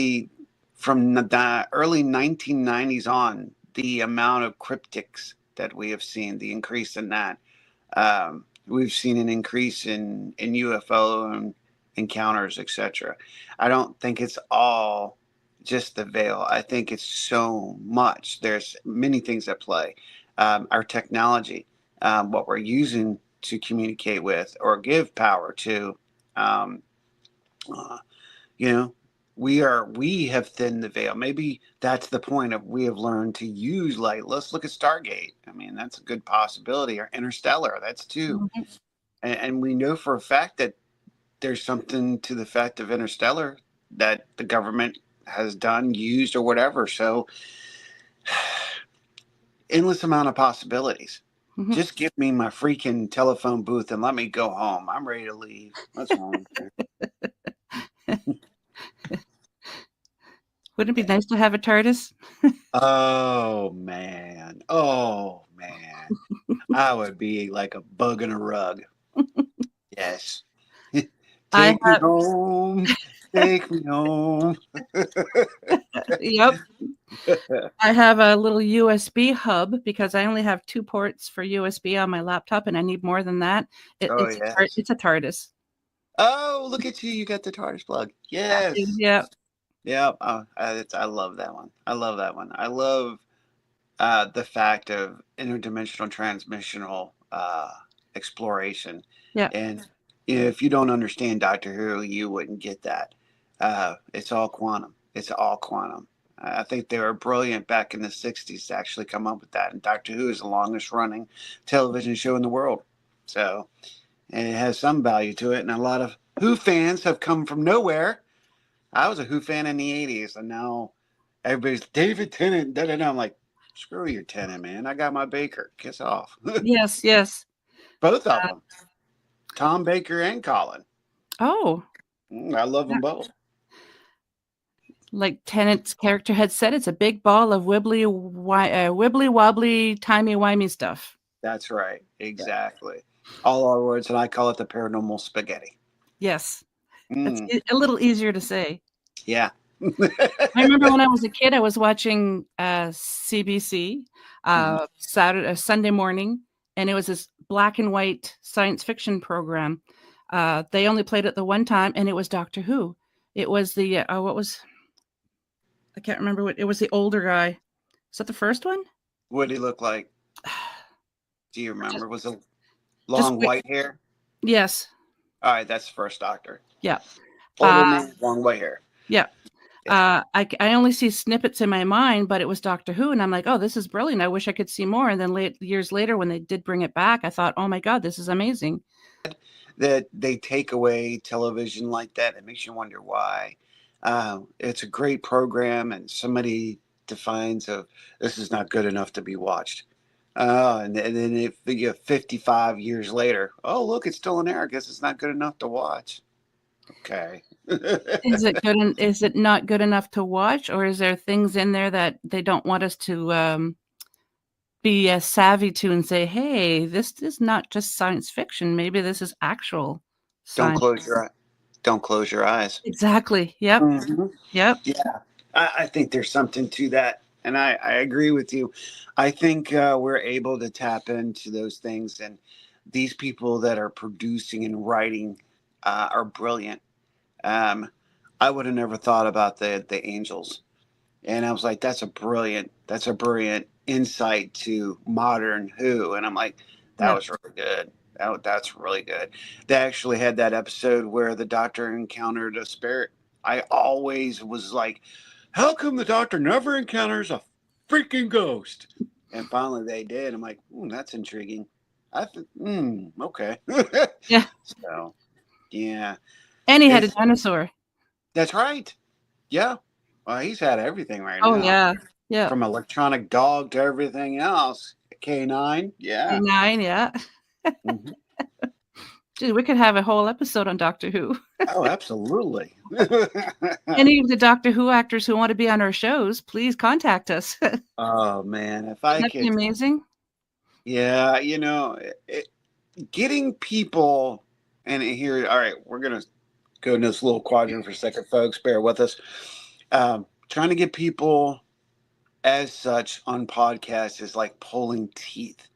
from the early 1990s on, the amount of cryptics that we have seen, the increase in that. We've seen an increase in UFO encounters, etc. I don't think it's all just the veil. I think it's so much. There's many things at play. Our technology, what we're using to communicate with or give power to. Um, you know, we have thinned the veil. Maybe that's the point of, we have learned to use light. Let's look at Stargate. I mean, that's a good possibility. Or Interstellar, that's two. Mm-hmm. And we know for a fact that there's something to the fact of Interstellar that the government has done, used, or whatever. So endless amount of possibilities. Mm-hmm. Just give me my freaking telephone booth and let me go home. I'm ready to leave. What's wrong with you? Wouldn't it be nice to have a TARDIS? Oh man. I would be like a bug in a rug. Yes. Take me home. Take me home. Yep. I have a little USB hub because I only have 2 ports for USB on my laptop, and I need more than that. It's a TARDIS. Oh, look at you. You got the TARDIS plug. Yes. Yeah. Yeah. I love that one. I love that one. I love the fact of interdimensional transmissional exploration. Yeah. And if you don't understand Doctor Who, you wouldn't get that. It's all quantum. It's all quantum. I think they were brilliant back in the 60s to actually come up with that. And Doctor Who is the longest running television show in the world. So and it has some value to it. And a lot of Who fans have come from nowhere. I was a Who fan in the 80s, and now everybody's David Tennant. Da, da, da. I'm like, screw your Tennant, man. I got my Baker. Kiss off. Yes, yes. Both of them, Tom Baker and Colin. Oh, I love yeah. them both. Like Tennant's character had said, it's a big ball of wibbly wobbly, timey wimey stuff. That's right. Exactly. All our words, and I call it the paranormal spaghetti. Yes, it's Mm, a little easier to say. yeah. I remember when I was a kid, I was watching CBC Mhm. Sunday morning, and it was this black and white science fiction program. They only played it the one time, and it was Doctor Who. It was the what was I can't remember what it was. The older guy. Is that the first one? What did he look like? Do you Just remember? Was it just long wait. white hair? Yes. All right, that's the first Doctor. Yeah. Older man, long white hair. Yeah. Yeah. I only see snippets in my mind, but it was Doctor Who, and I'm like, oh, this is brilliant. I wish I could see more. And then years later, when they did bring it back, I thought, oh my God, this is amazing. That they take away television like that. It makes you wonder why. It's a great program, and somebody defines this is not good enough to be watched. And then if you know, 55 years later, oh look, it's still in there. I guess it's not good enough to watch. Okay. Is it not good enough to watch, or is there things in there that they don't want us to be savvy to and say, hey, this is not just science fiction. Maybe this is actual Don't science. close your eye. Don't close your eyes. Exactly. Yep. Mhm. Yep. Yeah, I think there's something to that, and I agree with you. I think we're able to tap into those things, and these people that are producing and writing are brilliant. Um, I would have never thought about the angels, and I was like, that's a brilliant insight to modern Who, and I'm like, that Yeah. was really good. That's really good. They actually had that episode where the doctor encountered a spirit. I always was like, how come the doctor never encounters a freaking ghost? And finally they did. I'm like, that's intriguing. Okay. Yeah. So, yeah, And he had a it's dinosaur. that's right. Yeah. Well, he's had everything right Oh, now, yeah. Yeah. from electronic dog to everything else. K9. Yeah. K9, yeah. Mhm. Gee, we could have a whole episode on Doctor Who. Oh, absolutely. Any of the Doctor Who actors who want to be on our shows, please contact us. Wouldn't Oh man, if I that be could, amazing? yeah, getting people, and here, all right, we're gonna go in this little quadrant for a second, folks. Bear with us. Trying to get people as such on podcasts is like pulling teeth.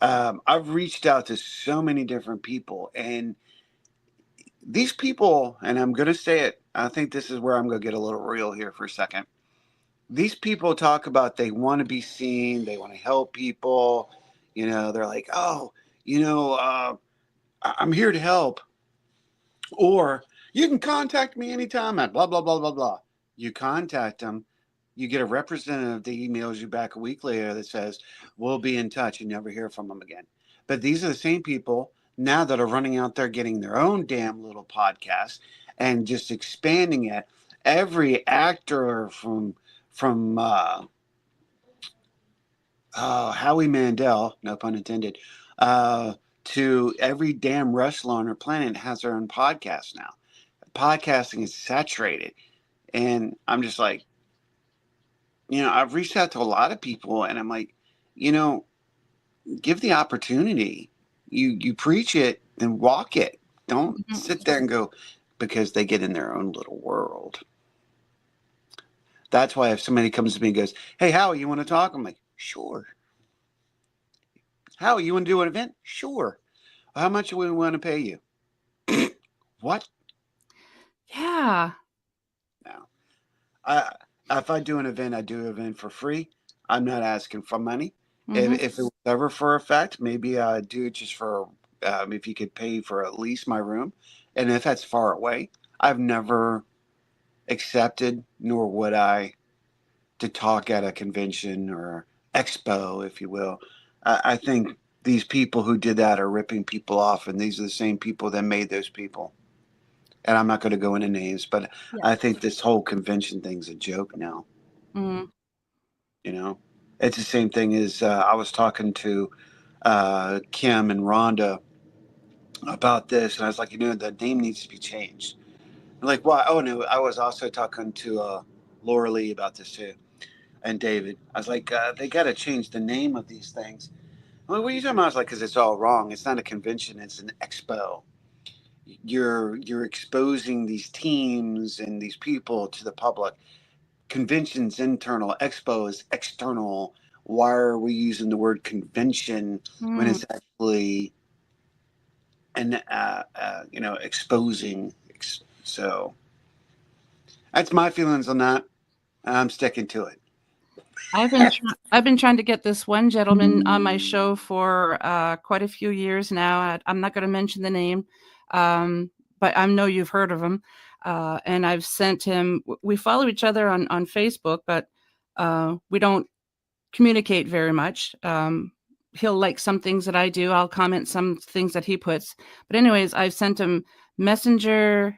I've reached out to so many different people, and these people, and I'm gonna say it. I think this is where I'm gonna get a little real here for a second. These people talk about they want to be seen, they want to help people. They're like, oh, I'm here to help, or you can contact me anytime at blah blah blah blah blah. You contact them, you get a representative that emails you back a week later that says we'll be in touch, and never hear from them again. But these are the same people now that are running out there getting their own damn little podcast and just expanding it. Every actor from Howie Mandel, no pun intended, uh, to every damn wrestler on our planet has their own podcast now. Podcasting is saturated. And I'm just like, I've reached out to a lot of people, and I'm like, you know, give the opportunity. You preach it, then walk it. Don't Mhm. sit there and go, because they get in their own little world. That's why if somebody comes to me and goes, hey, Howie, you want to talk? I'm like, sure. Howie, you want to do an event? Sure. How much do we want to pay you? What? Yeah. No. I, if I do an event, I do an event for free. I'm not asking for money. Mhm. If it was ever for effect, maybe I'd do it just for, if you could pay for at least my room. And if that's far away, I've never accepted, nor would I, to talk at a convention or expo, if you will. I think these people who did that are ripping people off, and these are the same people that made those people. And I'm not going to go into names, but Yeah. I think this whole convention thing's a joke now. Mm. You know, it's the same thing as I was talking to Kim and Rhonda about this, and I was like, the name needs to be changed. I'm like, why? Oh no, I was also talking to Laura Lee about this too, and David. I was like, they got to change the name of these things. I'm like, what are you talking about? I was like, because it's all wrong. It's not a convention; it's an expo. You're exposing these teams and these people to the public. Convention's internal, expo is external. Why are we using the word convention when Mm. it's actually an exposing? So that's my feelings on that. I'm sticking to it. I've been trying to get this one gentleman on my show for quite a few years now. I'm not going to mention the name, but I know you've heard of him. And I've sent him. We follow each other on Facebook, but we don't communicate very much. He'll like some things that I do. I'll comment some things that he puts. But anyways, I've sent him messenger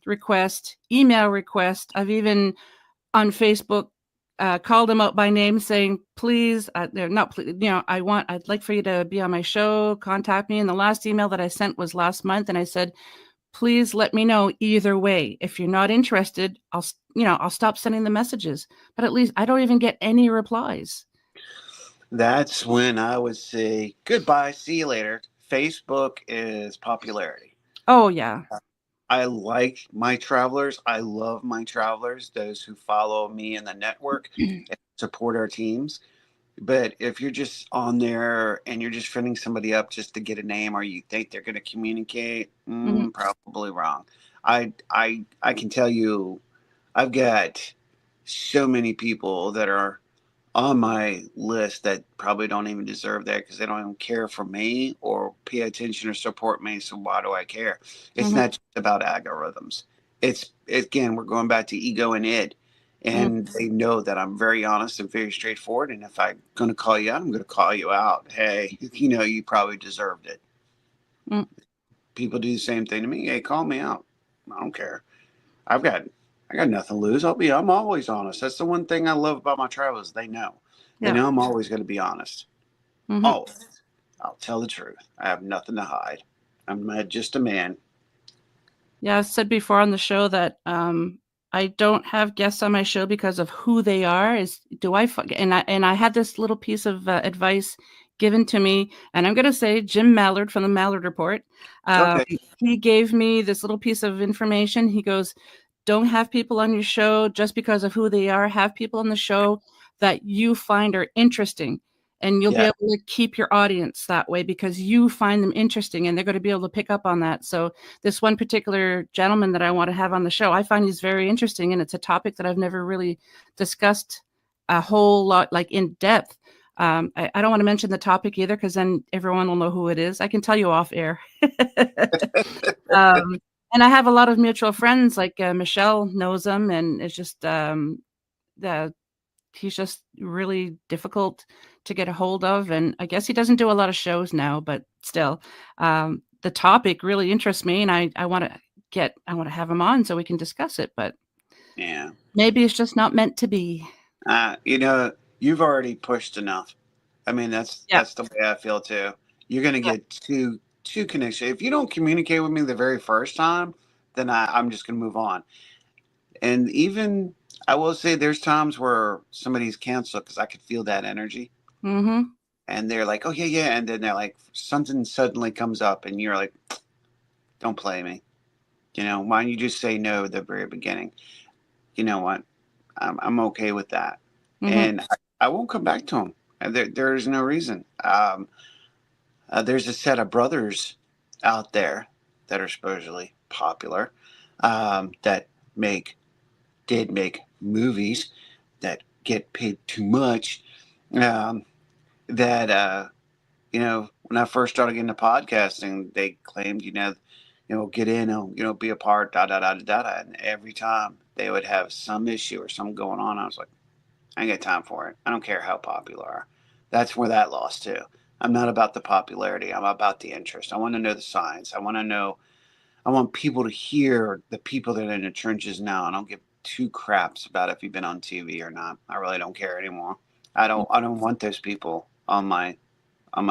request, email request. I've even on Facebook called him out by name, saying, "Please, not please, I'd like for you to be on my show. Contact me." And the last email that I sent was last month, and I said, "Please let me know either way. If you're not interested, I'll stop sending the messages." But at least I don't even get any replies. That's when I would say goodbye, see you later. Facebook is popularity. Oh yeah. I like my travelers. I love my travelers, those who follow me in the network and support our teams. But if you're just on there and you're just friending somebody up just to get a name, or you think they're going to communicate, Mhm, probably wrong. I can tell you, I've got so many people that are on my list that probably don't even deserve that because they don't even care for me or pay attention or support me. So why do I care? It's mhm, not just about algorithms. It's again, we're going back to ego and id. mm, And they know that I'm very honest and very straightforward. And if I'm going to call you out, I'm going to call you out. Hey, you probably deserved it. mm. People do the same thing to me. Hey, call me out. I don't care. I've got I got nothing to lose. I'm always honest. That's the one thing I love about my travelers. They know. They Yeah. know I'm always going to be honest. Mhm. Always. I'll tell the truth. I have nothing to hide. I'm just a man. Yeah, I've said before on the show that I don't have guests on my show because of who they are. Is do I and I had this little piece of advice given to me, and I'm going to say Jim Mallard from the Mallard Report. Um, Okay. he gave me this little piece of information. He goes, "Don't have people on your show just because of who they are. Have people on the show that you find are interesting." And you'll be Yeah. able to keep your audience that way because you find them interesting and they're going to be able to pick up on that. So this one particular gentleman that I want to have on the show, I find he's very interesting, and it's a topic that I've never really discussed a whole lot, like in depth. I don't want to mention the topic either, because then everyone will know who it is. I can tell you off air. um, and I have a lot of mutual friends, like Michelle knows him, and it's just the he's just really difficult to get a hold of, and I guess he doesn't do a lot of shows now, but still, the topic really interests me, and I want to have him on so we can discuss it, but Yeah. maybe it's just not meant to be. You've already pushed enough. I mean, Yeah. that's the way I feel too. You're going to Yeah. get two connections. If you don't communicate with me the very first time, then I'm just going to move on. And even I will say, there's times where somebody's canceled because I could feel that energy. Mhm. And they're like, "Oh yeah, yeah," and then they're like, something suddenly comes up, and you're like, "Don't play me." Why don't you just say no at the very beginning? You know what? I'm okay with that, Mhm. and I won't come back to them. There's no reason. There's a set of brothers out there that are supposedly popular, that make did make movies that get paid too much. Um, that when I first started getting into podcasting, they claimed, get in, be a part, da da da da da. And every time they would have some issue or something going on, I was like, I ain't got time for it. I don't care how popular. That's where that lost to. I'm not about the popularity. I'm about the interest. I want to know the science. I want people to hear the people that are in the trenches now. I don't give two craps about if you've been on TV or not. I really don't care anymore. I don't want those people on my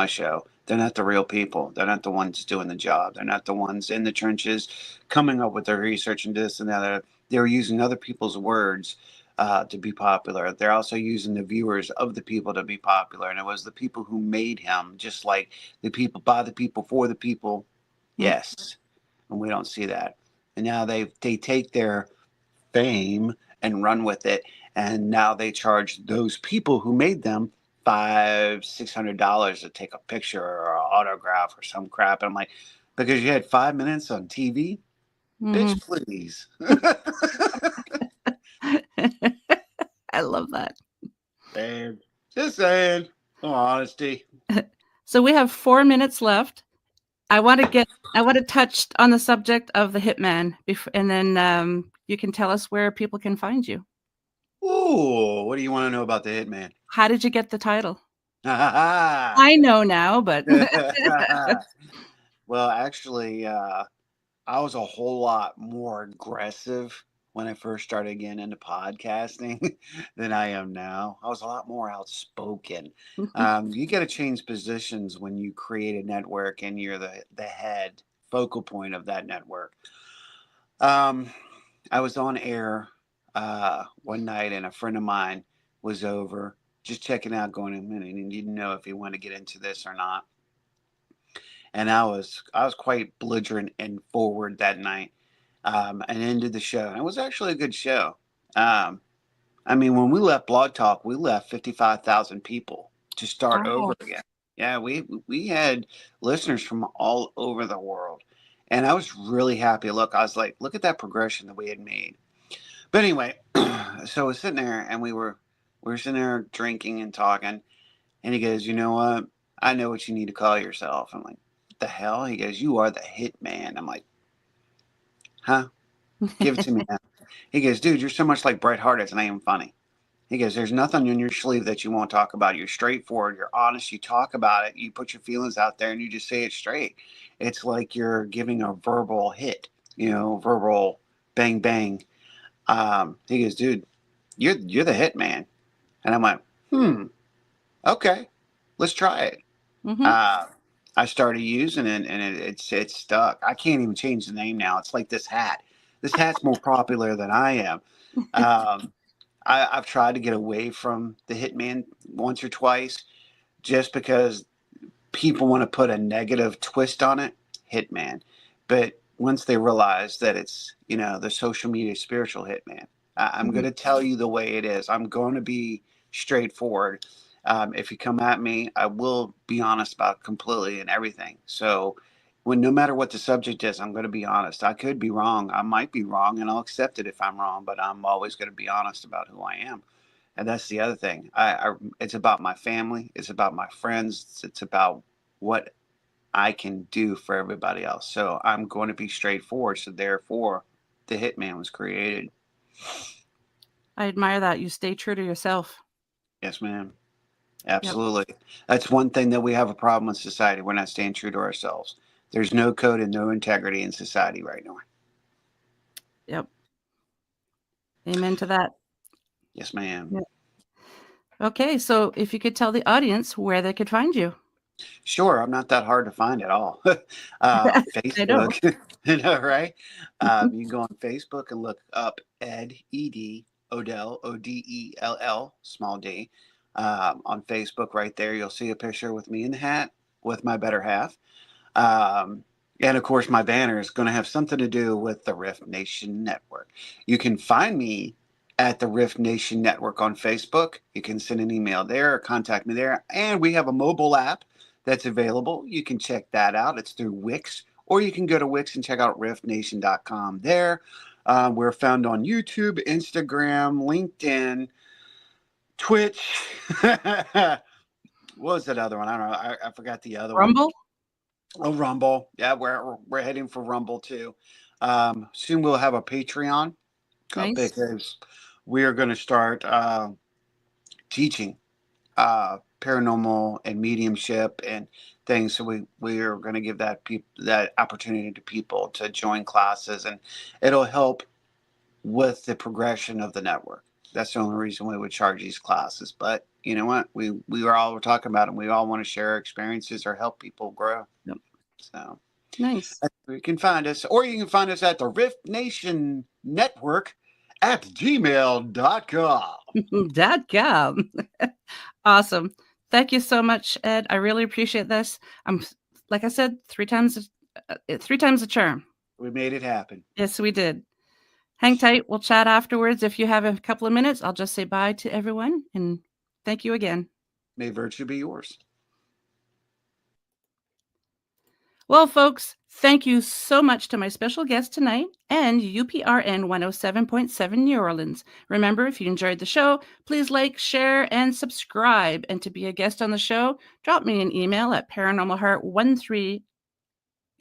show. They're not the real people. They're not the ones doing the job. They're not the ones in the trenches coming up with their research and this and that. They're using other people's words to be popular. They're also using the viewers of the people to be popular. And it was the people who made him, just like the people, by the people, for the people. Yes. And we don't see that. And now they take their fame and run with it. And now they charge those people who made them $500-$600 to take a picture or an autograph or some crap. And I'm like, because you had 5 minutes on TV, Mm-hmm. bitch, please. I love that. Man, just saying, no honesty. So we have 4 minutes left. I want to touch on the subject of the Hitman, and then you can tell us where people can find you. Ooh, what do you want to know about the Hitman? How did you get the title? I know now, but Well, actually, I was a whole lot more aggressive when I first started getting into podcasting than I am now. I was a lot more outspoken. You got to change positions when you create a network and you're the head focal point of that network. Um, I was on air one night, and a friend of mine was over just checking out, going, and he didn't know if he wanted to get into this or not. And I was quite belligerent and forward that night, and ended the show. And it was actually a good show. Um, I mean, when we left Blog Talk, we left 55,000 people to start over wow. again. Yeah, we had listeners from all over the world, and I was really happy. Look, I was like, look at that progression that we had made. But anyway, so I was sitting there, and we were sitting there drinking and talking, and he goes, you know what? I know what you need to call yourself. I'm like, what the hell? He goes, you are the Hitman. I'm like, huh? Give it to me now. He goes, dude, you're so much like Bret Hart as I am funny. He goes, there's nothing on your sleeve that you won't talk about. You're straightforward. You're honest. You talk about it. You put your feelings out there and you just say it straight. It's like you're giving a verbal hit, verbal bang, bang. He goes, dude, you're the Hitman. And I'm like, okay, let's try it. Mm-hmm. Uh, I started using it, and it's stuck. I can't even change the name now. It's like this hat. This hat's more popular than I am. Um, I've tried to get away from the Hitman once or twice, just because people want to put a negative twist on it, Hitman. But once they realize that it's the social media spiritual Hitman, I'm Mm-hmm. going to tell you the way it is. I'm going to be straightforward. If you come at me, I will be honest about completely and everything. So, no matter what the subject is, I'm going to be honest. I could be wrong. I might be wrong, and I'll accept it if I'm wrong. But I'm always going to be honest about who I am. And that's the other thing. It's about my family. It's about my friends. It's about what I can do for everybody else. So I'm going to be straightforward. So therefore, the Hitman was created. I admire that. You stay true to yourself. Yes, ma'am. Yep. Absolutely. That's one thing that we have a problem with society. We're not staying true to ourselves. There's no code and no integrity in society right now. Yep. Amen to that. Yes, ma'am. Yep. Okay, so if you could tell the audience where they could find you. Sure, I'm not that hard to find at all. I know. Facebook, right? You can go on Facebook and look up Ed, E-D, Odell, Odell, small d. On Facebook right there, you'll see a picture with me in the hat with my better half. And of course, my banner is going to have something to do with the Rift Nation Network. You can find me at the Rift Nation Network on Facebook. You can send an email there or contact me there. And we have a mobile app that's available. You can check that out. It's through Wix, or you can go to Wix and check out riftnation.com there. We're found on YouTube, Instagram, LinkedIn, Twitch. What was that other one? I don't know. I forgot the other one. Rumble? Oh, Rumble. Yeah, we're heading for Rumble too. Soon we'll have a Patreon Nice. because we are going to start teaching paranormal and mediumship and things. So we are going to give that opportunity to people to join classes, and it'll help with the progression of the network. That's the only reason we would charge these classes. But you know what? We were all talking about it. We all want to share our experiences or help people grow. Yep. So Nice. you can find us, or you can find us at the Rift Nation Network at gmail.com. .com. Awesome. Thank you so much, Ed. I really appreciate this. Like I said, three times the charm. We made it happen. Yes, we did. Hang tight. We'll chat afterwards. If you have a couple of minutes, I'll just say bye to everyone and thank you again. May virtue be yours. Well, folks, thank you so much to my special guest tonight and UPRN 107.7 New Orleans. Remember, if you enjoyed the show, please like, share, and subscribe. And to be a guest on the show, drop me an email at paranormalheart13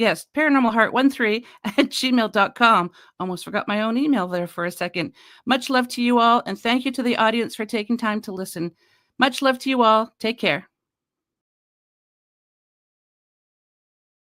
paranormalheart13 @gmail.com. Almost forgot my own email there for a second. Much love to you all, and thank you to the audience for taking time to listen. Much love to you all. Take care.